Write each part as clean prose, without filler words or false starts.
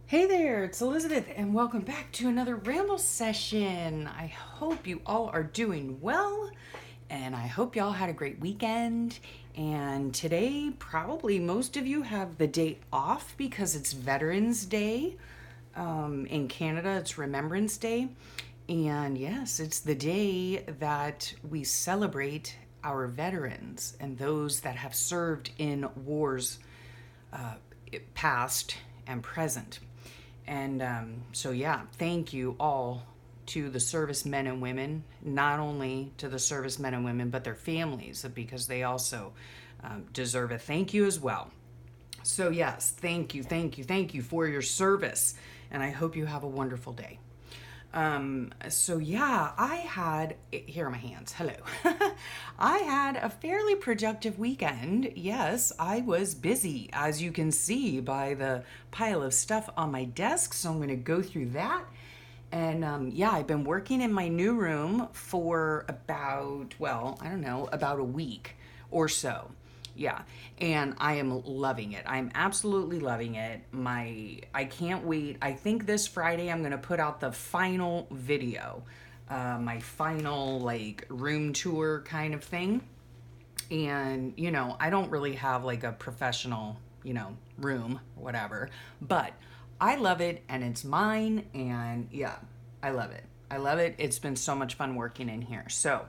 Hey there, it's Elizabeth, and welcome back to another Ramble session. I hope you all are doing well, and I hope y'all had a great weekend. And today, probably most of you have the day off because it's Veterans Day. In Canada, it's Remembrance Day. And yes, it's the day that we celebrate our veterans and those that have served in wars past and present. And so, yeah, thank you all to the servicemen and women, not only to the servicemen and women, but their families, because they also deserve a thank you as well. So, yes, thank you, thank you, thank you for your service. And I hope you have a wonderful day. So yeah, here are my hands. Hello. I had a fairly productive weekend. Yes, I was busy, as you can see by the pile of stuff on my desk. So I'm going to go through that. And yeah, I've been working in my new room for about a week or so. Yeah, and I am loving it. I'm absolutely loving it. I can't wait. I think this Friday I'm gonna put out the final video, my final like room tour kind of thing. And I don't really have like a professional, room or whatever, but I love it and it's mine. And yeah, I love it. I love it. It's been so much fun working in here. So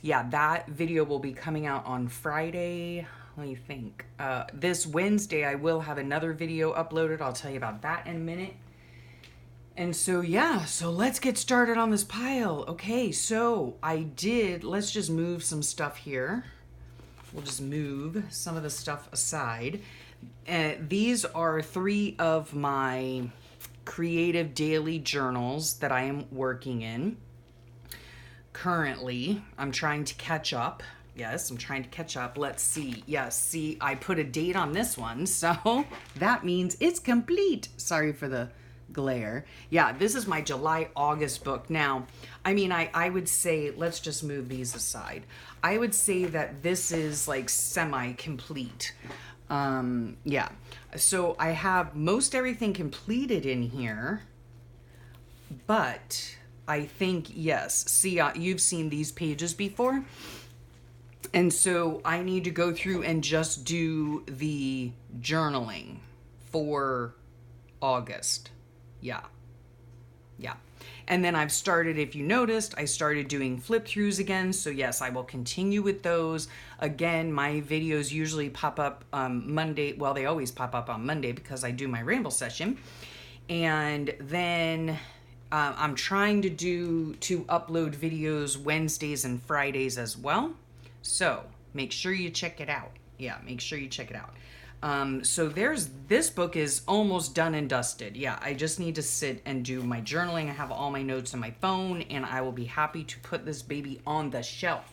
yeah, that video will be coming out on Friday. Let me think. This Wednesday, I will have another video uploaded. I'll tell you about that in a minute. And so, yeah, so let's get started on this pile. Okay, so let's just move some stuff here. We'll just move some of the stuff aside. These are 3 of my creative daily journals that I am working in. Currently, I'm trying to catch up. Yes, I'm trying to catch up. Let's see. Yes, see, I put a date on this one, so that means it's complete. Sorry for the glare. Yeah, this is my July-August book. Now, I mean, I would say, let's just move these aside. I would say that this is like semi-complete. Yeah, so I have most everything completed in here, but I think, yes, see, you've seen these pages before. And so I need to go through and just do the journaling for August. Yeah. Yeah. And then I've started, if you noticed, I started doing flip throughs again. So yes, I will continue with those. Again, my videos usually pop up Monday. Well, they always pop up on Monday because I do my ramble session. And then I'm trying to upload videos Wednesdays and Fridays as well. So make sure you check it out. Yeah, make sure you check it out. So this book is almost done and dusted. Yeah, I just need to sit and do my journaling. I have all my notes on my phone, and I will be happy to put this baby on the shelf.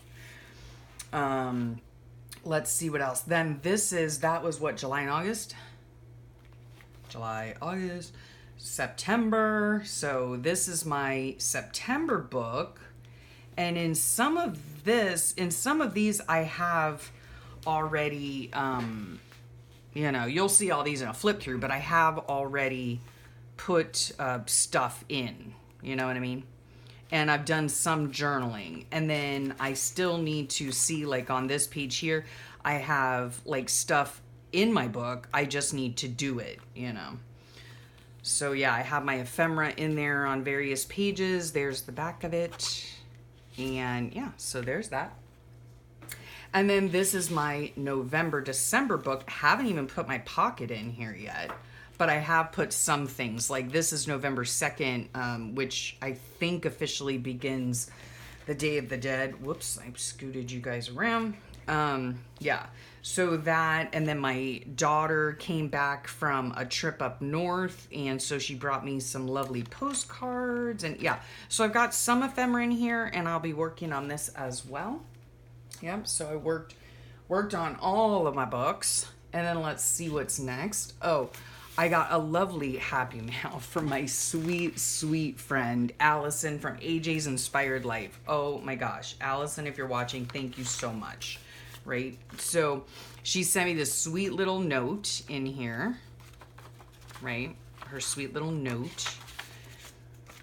Let's see what else. Then that was what, July and August? July, August, September. So this is my September book. And in some of these I have already, you'll see all these in a flip through, but I have already put stuff in, you know what I mean? And I've done some journaling. And then I still need to see, like on this page here, I have like stuff in my book. I just need to do it, So yeah, I have my ephemera in there on various pages. There's the back of it. And yeah, so there's that. And then this is my November-December book. I haven't even put my pocket in here yet, but I have put some things. Like this is November 2nd, which I think officially begins the Day of the Dead. Whoops, I scooted you guys around. Yeah, so that, and then my daughter came back from a trip up north, and so she brought me some lovely postcards, and yeah, so I've got some ephemera in here, and I'll be working on this as well. Yep, so I worked on all of my books, and then let's see what's next. Oh, I got a lovely happy mail from my sweet, sweet friend, Allison from AJ's Inspired Life. Oh my gosh, Allison, if you're watching, thank you so much. Right? So she sent me this sweet little note in here, right? her sweet little note.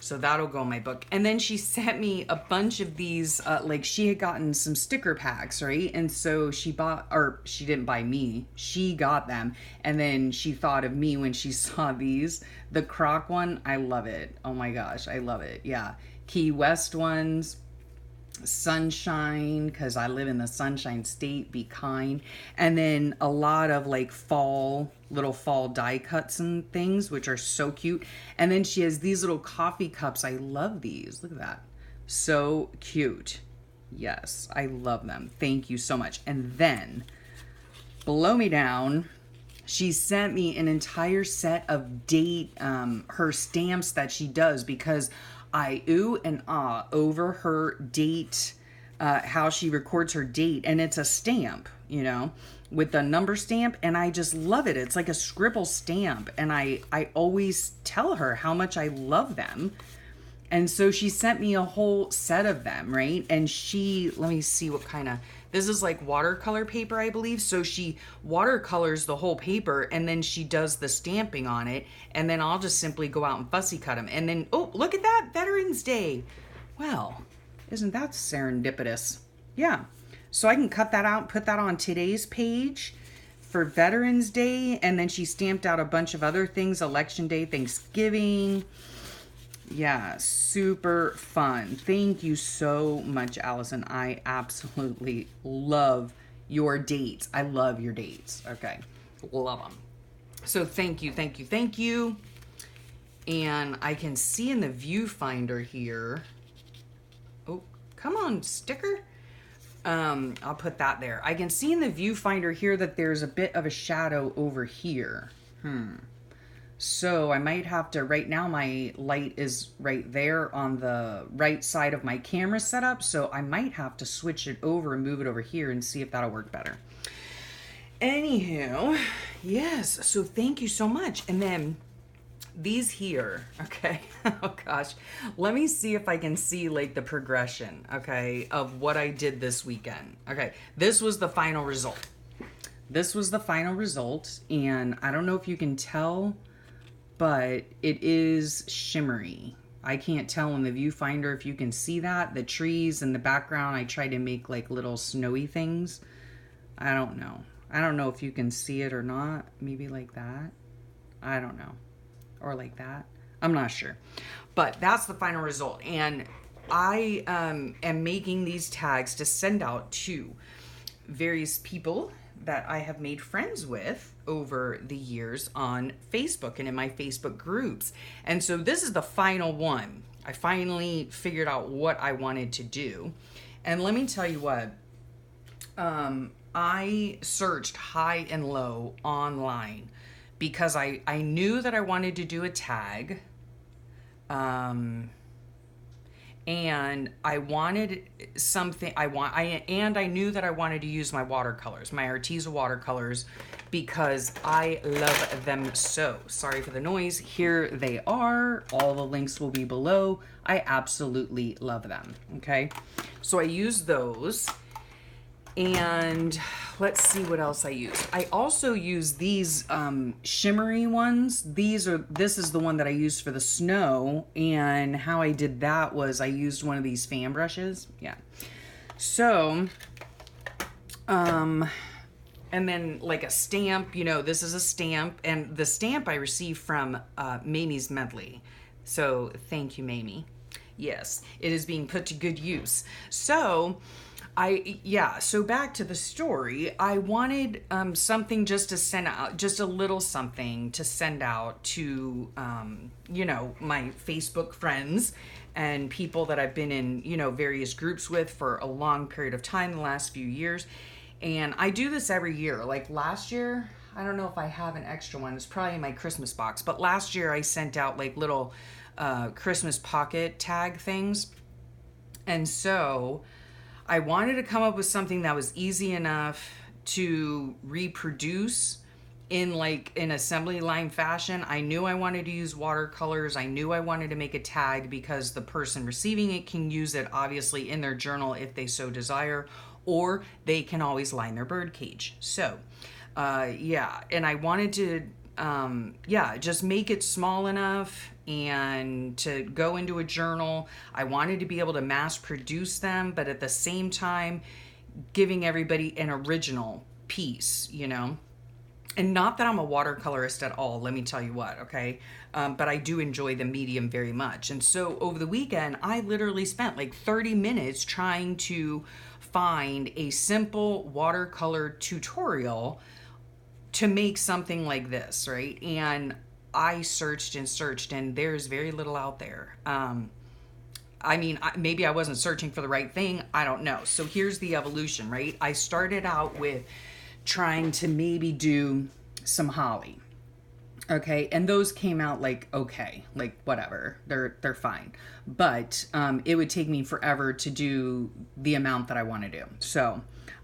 So that'll go in my book. And then she sent me a bunch of these, like she had gotten some sticker packs, right? And so she bought, or she didn't buy me, she got them. And then she thought of me when she saw these. The Croc one, I love it. Oh my gosh, I love it. Yeah. Key West ones. Sunshine, because I live in the Sunshine State, be kind. And then a lot of like little fall die cuts and things, which are so cute. And then she has these little coffee cups. I love these. Look at that. So cute. Yes, I love them. Thank you so much. And then below me down, she sent me an entire set of her stamps that she does, because I ooh and ah over her date, how she records her date. And it's a stamp, you know, with a number stamp. And I just love it. It's like a scribble stamp. And I always tell her how much I love them. And so she sent me a whole set of them, right? And let me see what kind of, this is like watercolor paper, I believe. So she watercolors the whole paper and then she does the stamping on it. And then I'll just simply go out and fussy cut them. And then, oh, look at that, Veterans Day. Well, isn't that serendipitous? Yeah. So I can cut that out, put that on today's page for Veterans Day. And then she stamped out a bunch of other things, Election Day, Thanksgiving. Yeah, super fun. Thank you so much, Allison. I absolutely love your dates. I love your dates. Okay, love them. So thank you, thank you, thank you. And I can see in the viewfinder here. Oh, come on, sticker. I'll put that there. I can see in the viewfinder here that there's a bit of a shadow over here. So I might have to, right now my light is right there on the right side of my camera setup. So I might have to switch it over and move it over here and see if that'll work better. Anywho, yes. So thank you so much. And then these here, okay. Oh gosh. Let me see if I can see like the progression, okay, of what I did this weekend. Okay. This was the final result. This was the final result. And I don't know if you can tell, but it is shimmery. I can't tell in the viewfinder if you can see that. The trees in the background, I tried to make like little snowy things. I don't know. I don't know if you can see it or not. Maybe like that. I don't know. Or like that. I'm not sure. But that's the final result. And I am making these tags to send out to various people that I have made friends with over the years on Facebook and in my Facebook groups. And so this is the final one. I finally figured out what I wanted to do. And let me tell you what, I searched high and low online because I knew that I wanted to do a tag. And I wanted something, I knew that I wanted to use my watercolors, my Arteza watercolors, because I love them so. Sorry for the noise. Here they are. All the links will be below. I absolutely love them. Okay. So I used those. And let's see what else I used. I also use these shimmery ones. This is the one that I used for the snow. And how I did that was I used one of these fan brushes. Yeah. So, and then like a stamp, you know, this is a stamp. And the stamp I received from Mamie's Medley. So thank you, Mamie. Yes, it is being put to good use. So so back to the story. I wanted something just to send out, just a little something to send out to, you know, my Facebook friends and people that I've been in, you know, various groups with for a long period of time, the last few years. And I do this every year. Like last year, I don't know if I have an extra one. It's probably in my Christmas box. But last year I sent out like little Christmas pocket tag things. And so I wanted to come up with something that was easy enough to reproduce in like an assembly line fashion. I knew I wanted to use watercolors. I knew I wanted to make a tag because the person receiving it can use it obviously in their journal if they so desire, or they can always line their bird cage. So, yeah, and I wanted to yeah, just make it small enough and to go into a journal. I wanted to be able to mass produce them, but at the same time, giving everybody an original piece, you know? And not that I'm a watercolorist at all, let me tell you what, okay? But I do enjoy the medium very much. And so over the weekend, I literally spent like 30 minutes trying to find a simple watercolor tutorial to make something like this, right? And I searched and searched, and there's very little out there. I mean, maybe I wasn't searching for the right thing. I don't know. So here's the evolution, right? I started out with trying to maybe do some holly. Okay, and those came out like okay, like whatever, they're fine. But it would take me forever to do the amount that I want to do. So,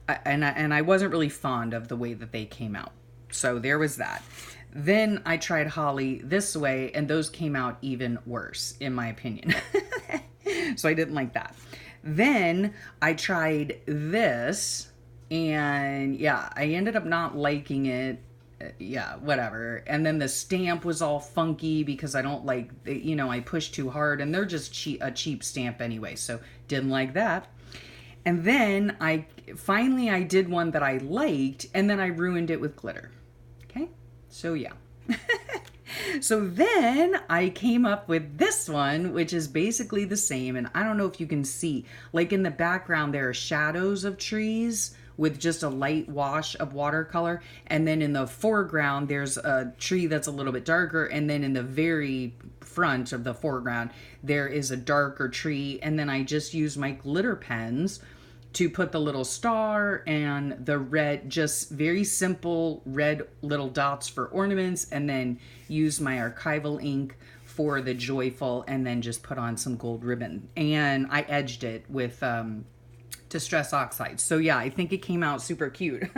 I wasn't really fond of the way that they came out. So there was that. Then I tried holly this way, and those came out even worse, in my opinion. So I didn't like that. Then I tried this, and yeah, I ended up not liking it. Yeah, whatever. And then the stamp was all funky because I don't like, you know, I pushed too hard, and they're just a cheap stamp anyway, so didn't like that. And then I finally did one that I liked, and then I ruined it with glitter. Okay, so yeah. So then I came up with this one, which is basically the same, and I don't know if you can see, like in the background there are shadows of trees with just a light wash of watercolor, and then in the foreground there's a tree that's a little bit darker, and then in the very front of the foreground there is a darker tree, and then I just use my glitter pens to put the little star and the red, just very simple red little dots for ornaments, and then use my archival ink for the joyful, and then just put on some gold ribbon. And I edged it with Distress Oxide. So yeah, I think it came out super cute.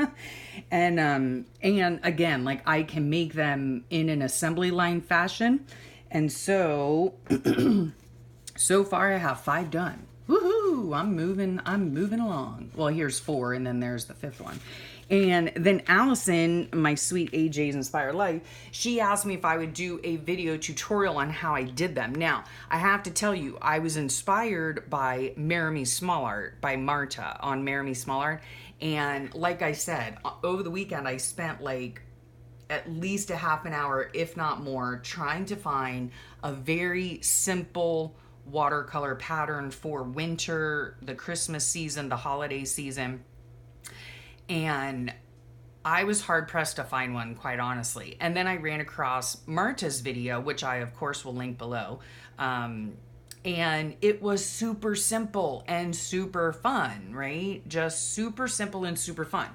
And again, like I can make them in an assembly line fashion. And so, so far I have 5 done. Woohoo! I'm moving along. Well, here's 4, and then there's the 5th one. And then Allison, my sweet AJ's Inspired Life, she asked me if I would do a video tutorial on how I did them. Now, I have to tell you, I was inspired by Maramy Small Art, by Marta on Maramy Small Art. And like I said, over the weekend, I spent like at least a half an hour, if not more, trying to find a very simple watercolor pattern for winter, the Christmas season, the holiday season. And I was hard pressed to find one, quite honestly. And then I ran across Marta's video, which I of course will link below. And it was super simple and super fun, right? Just super simple and super fun.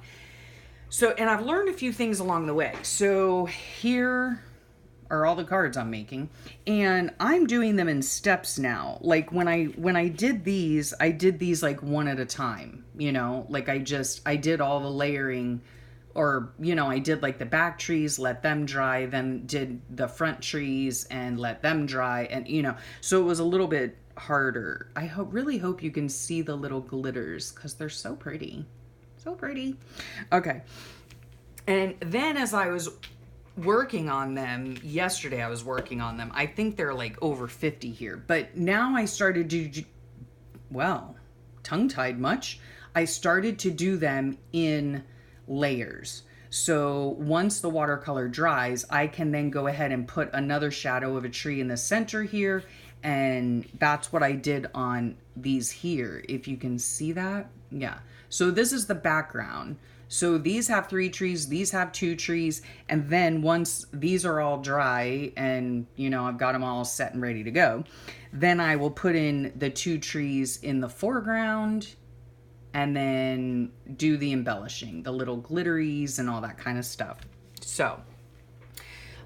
So, and I've learned a few things along the way. So here are all the cards I'm making, and I'm doing them in steps now. Like when I did these like one at a time, you know, like I did all the layering, or, you know, I did like the back trees, let them dry, then did the front trees and let them dry. And, you know, so it was a little bit harder. I really hope you can see the little glitters, because they're so pretty. So pretty. Okay. And then as I was working on them yesterday, I was working on them. I think they're like over 50 here, but now I started to, well, tongue-tied much. I started to do them in layers. So once the watercolor dries, I can then go ahead and put another shadow of a tree in the center here. And that's what I did on these here. If you can see that. Yeah. So this is the background. So these have 3 trees, these have 2 trees, and then once these are all dry and, you know, I've got them all set and ready to go, then I will put in the 2 trees in the foreground and then do the embellishing, the little glitteries and all that kind of stuff. So,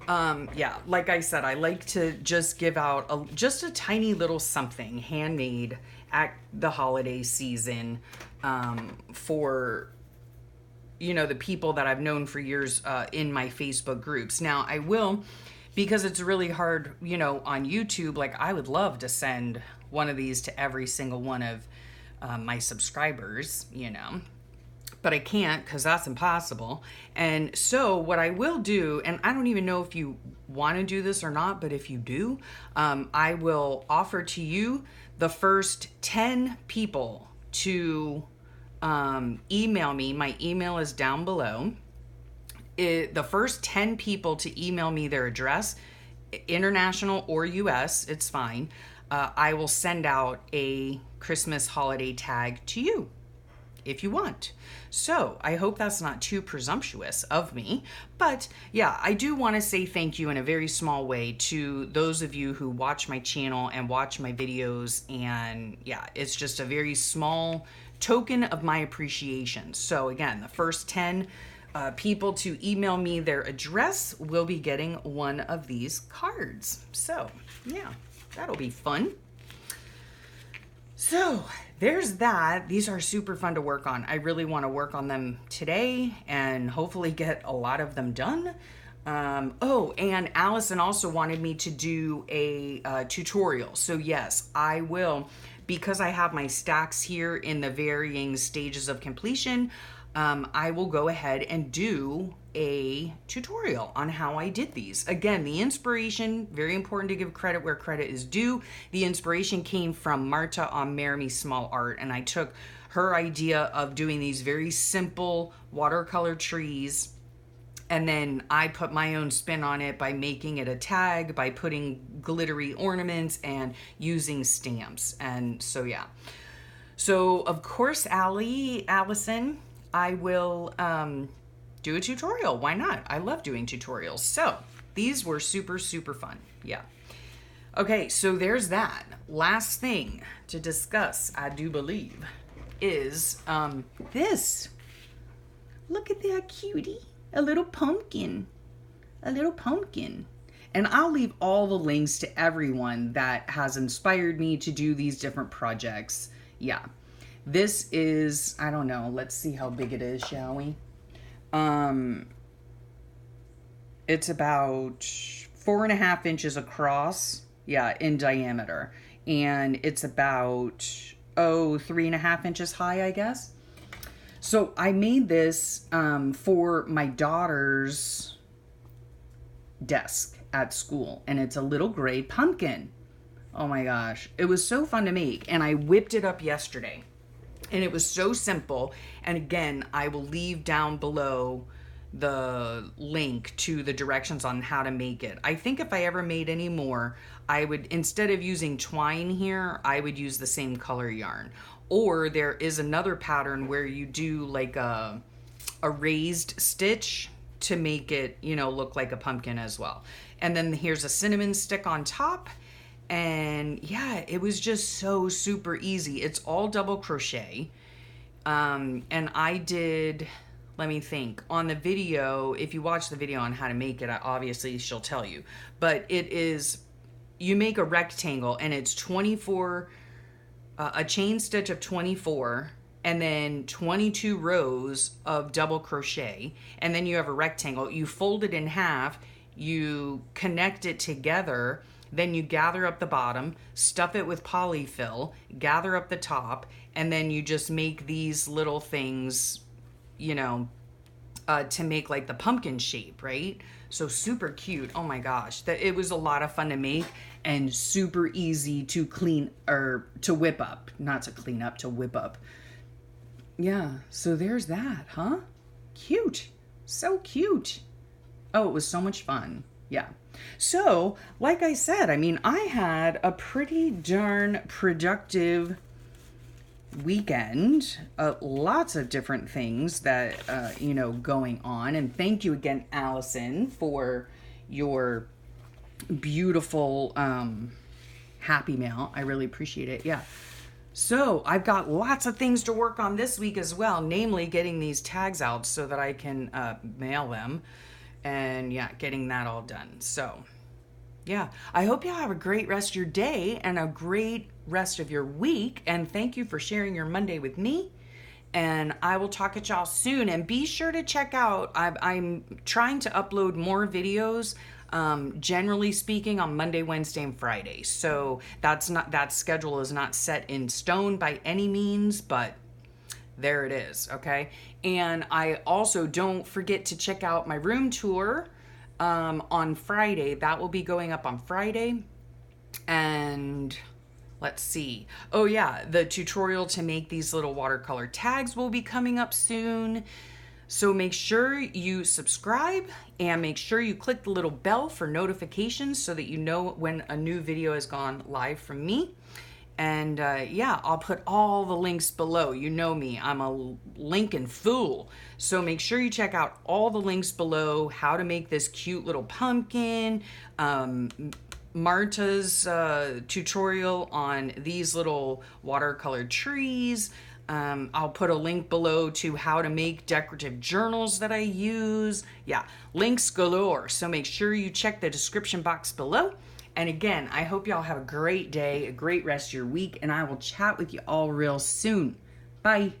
yeah, like I said, I like to just give out just a tiny little something handmade at the holiday season for, you know, the people that I've known for years in my Facebook groups. Now, I will, because it's really hard, you know, on YouTube, like I would love to send one of these to every single one of my subscribers, you know. but I can't because that's impossible. And so what I will do, and I don't even know if you want to do this or not, but if you do, I will offer to you the first 10 people to email me. My email is down below. The first 10 people to email me their address, international or US, it's fine. I will send out a Christmas holiday tag to you if you want. So I hope that's not too presumptuous of me, but yeah, I do want to say thank you in a very small way to those of you who watch my channel and watch my videos, and yeah, it's just a very small token of my appreciation. So again, the first 10 people to email me their address will be getting one of these cards. So yeah, that'll be fun. So there's that. These are super fun to work on. I really want to work on them today and hopefully get a lot of them done. Oh, and Allison also wanted me to do a tutorial. So yes, I will, because I have my stacks here in the varying stages of completion. I will go ahead and do a tutorial on how I did these. Again, the inspiration, very important to give credit where credit is due. The inspiration came from Marta on Marry Small Art, and I took her idea of doing these very simple watercolor trees, and then I put my own spin on it by making it a tag, by putting glittery ornaments and using stamps. And so yeah. So of course, Allison, I will do a tutorial. Why not? I love doing tutorials. So these were super, super fun. Yeah. Okay, so there's that. Last thing to discuss, I do believe, is this. Look at that cutie. A little pumpkin. A little pumpkin. And I'll leave all the links to everyone that has inspired me to do these different projects. Yeah. This is, I don't know, let's see how big it is, shall we? It's about 4.5 inches across, yeah, in diameter. And it's about, 3.5 inches high, I guess. So I made this for my daughter's desk at school. And it's a little gray pumpkin. Oh my gosh. It was so fun to make. And I whipped it up yesterday. And it was so simple. And again, I will leave down below the link to the directions on how to make it. I think if I ever made any more, I would, instead of using twine here, I would use the same color yarn. Or there is another pattern where you do like a raised stitch to make it, you know, look like a pumpkin as well. And then here's a cinnamon stick on top. And yeah, it was just so super easy. It's all double crochet. And I did, let me think, on the video, if you watch the video on how to make it, obviously she'll tell you. But it is, you make a rectangle and it's 24, a chain stitch of 24, and then 22 rows of double crochet. And then you have a rectangle. You fold it in half, you connect it together. Then you gather up the bottom, stuff it with polyfill, gather up the top, and then you just make these little things, you know, to make like the pumpkin shape, right? So super cute. Oh my gosh. It was a lot of fun to make and super easy to clean or to whip up. Not to clean up, to whip up. Yeah, so there's that, huh? Cute. So cute. Oh, it was so much fun. Yeah. So, like I said, I mean, I had a pretty darn productive weekend. Lots of different things that, you know, going on. And thank you again, Allison, for your beautiful happy mail. I really appreciate it. Yeah. So, I've got lots of things to work on this week as well, namely getting these tags out so that I can mail them. And yeah, getting that all done. So yeah, I hope y'all have a great rest of your day and a great rest of your week. And thank you for sharing your Monday with me. And I will talk at y'all soon. And be sure to check out, I'm trying to upload more videos, generally speaking, on Monday, Wednesday, and Friday. So that schedule is not set in stone by any means, but there it is, okay? And I also don't forget to check out my room tour on Friday. That will be going up on Friday. And let's see. Oh yeah, the tutorial to make these little watercolor tags will be coming up soon. So make sure you subscribe and make sure you click the little bell for notifications so that you know when a new video has gone live from me. And yeah, I'll put all the links below. You know me, I'm a linking fool. So make sure you check out all the links below, how to make this cute little pumpkin, Marta's tutorial on these little watercolor trees. I'll put a link below to how to make decorative journals that I use. Yeah, links galore. So make sure you check the description box below. And again, I hope y'all have a great day, a great rest of your week, and I will chat with you all real soon. Bye.